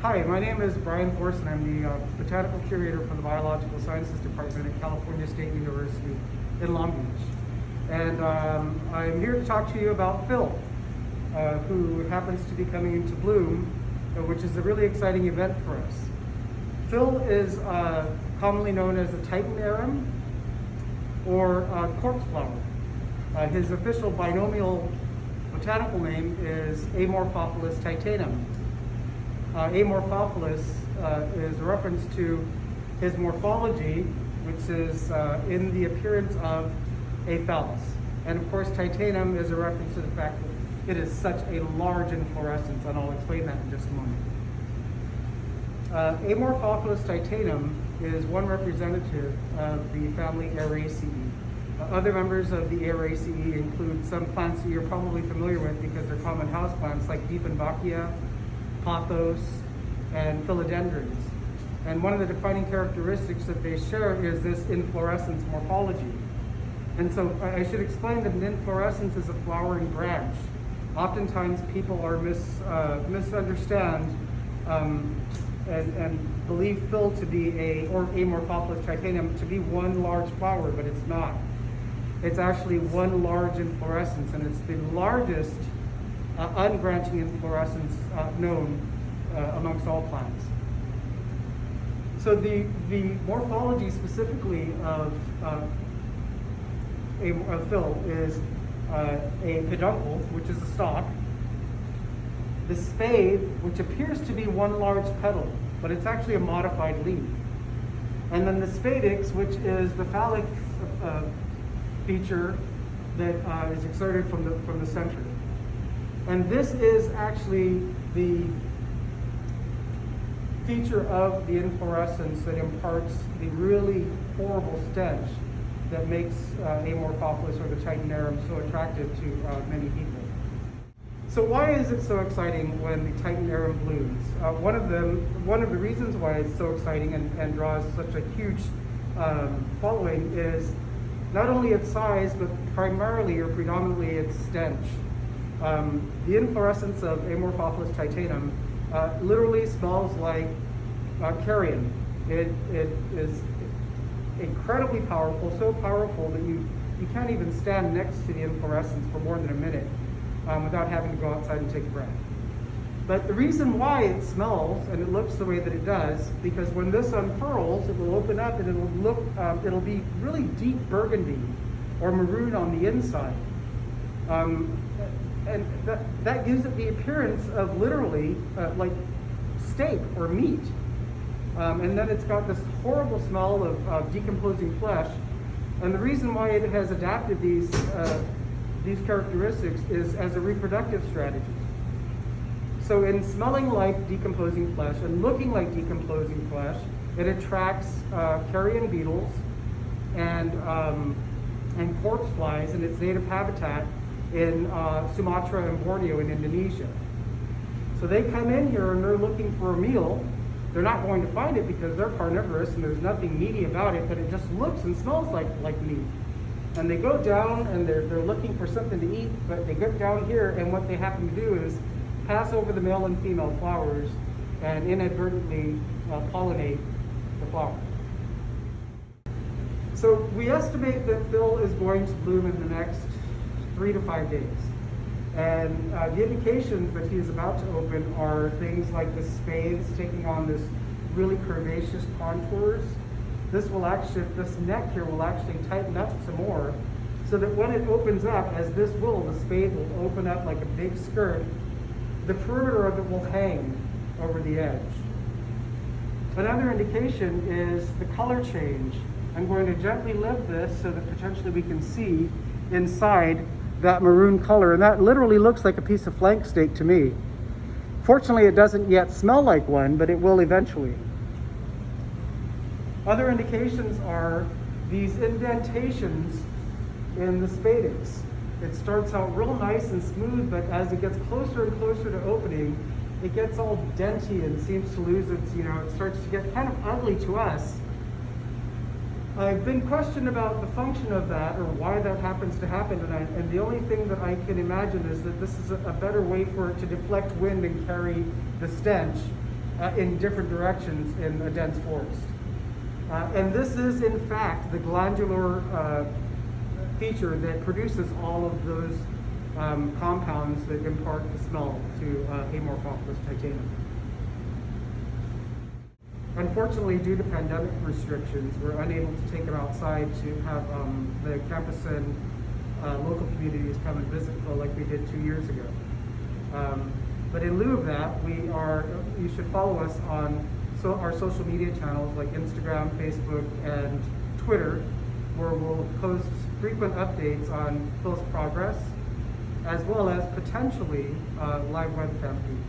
Hi, my name is Brian Thorson. I'm the botanical curator for the Biological Sciences Department at California State University in Long Beach. And I'm here to talk to you about Phil, who happens to be coming into bloom, which is a really exciting event for us. Phil is commonly known as the Titan Arum or corpse flower. His official binomial botanical name is Amorphophallus Titanum. Amorphophallus is a reference to his morphology, which is in the appearance of a phallus. And of course, Titanum is a reference to the fact that it is such a large inflorescence, and I'll explain that in just a moment. Amorphophallus Titanum is one representative of the family Araceae. Other members of the Araceae include some plants that you're probably familiar with because they're common houseplants like Dieffenbachia, pothos, and philodendrons. And one of the defining characteristics that they share is this inflorescence morphology. And so I should explain that an inflorescence is a flowering branch. Oftentimes people are misunderstand and believe Phil to be or Amorphophallus Titanum to be one large flower, but it's not. It's actually one large inflorescence, and it's the largest unbranching inflorescence known amongst all plants. So the morphology specifically of Phil is a peduncle, which is a stalk, the spathe, which appears to be one large petal, but it's actually a modified leaf, and then the spadix, which is the phallic feature that is exerted from the center. And this is actually the feature of the inflorescence that imparts the really horrible stench that makes Amorphophallus or the Titan Arum so attractive to many people. So why is it so exciting when the Titan Arum blooms? One of the reasons why it's so exciting and draws such a huge following is not only its size, but primarily or predominantly its stench. The inflorescence of Amorphophallus Titanum literally smells like carrion. It is incredibly powerful, so powerful that you can't even stand next to the inflorescence for more than a minute without having to go outside and take a breath. But the reason why it smells and it looks the way that it does, because when this unfurls, it will open up and it'll be really deep burgundy or maroon on the inside. And that gives it the appearance of literally like steak or meat. And then it's got this horrible smell of decomposing flesh. And the reason why it has adapted these characteristics is as a reproductive strategy. So in smelling like decomposing flesh and looking like decomposing flesh, it attracts carrion beetles and corpse flies in its native habitat in Sumatra and Borneo in Indonesia. So they come in here and they're looking for a meal. They're not going to find it because they're carnivorous and there's nothing meaty about it, but it just looks and smells like meat. And they go down and they're looking for something to eat, but they get down here and what they happen to do is pass over the male and female flowers and inadvertently pollinate the flower. So we estimate that Phil is going to bloom in the next 3 to 5 days. And the indications that he is about to open are things like the spathes taking on this really curvaceous contours. This neck here will actually tighten up some more, so that when it opens up, as this will, the spathe will open up like a big skirt. The perimeter of it will hang over the edge. Another indication is the color change. I'm going to gently lift this so that potentially we can see inside that maroon color, and that literally looks like a piece of flank steak to me. Fortunately, it doesn't yet smell like one, but it will eventually. Other indications are these indentations in the spadix. It starts out real nice and smooth, but as it gets closer and closer to opening, it gets all denty and seems to lose its, it starts to get kind of ugly to us. I've been questioned about the function of that or why that happens to happen, and the only thing that I can imagine is that this is a better way for it to deflect wind and carry the stench in different directions in a dense forest. And this is, in fact, the glandular feature that produces all of those compounds that impart the smell to Amorphophallus titanum. Unfortunately, due to pandemic restrictions, we're unable to take them outside to have the campus and local communities come and visit Phil like we did 2 years ago. But in lieu of that, you should follow us on our social media channels like Instagram, Facebook, and Twitter, where we'll post frequent updates on Phil's progress, as well as potentially live webcam feed.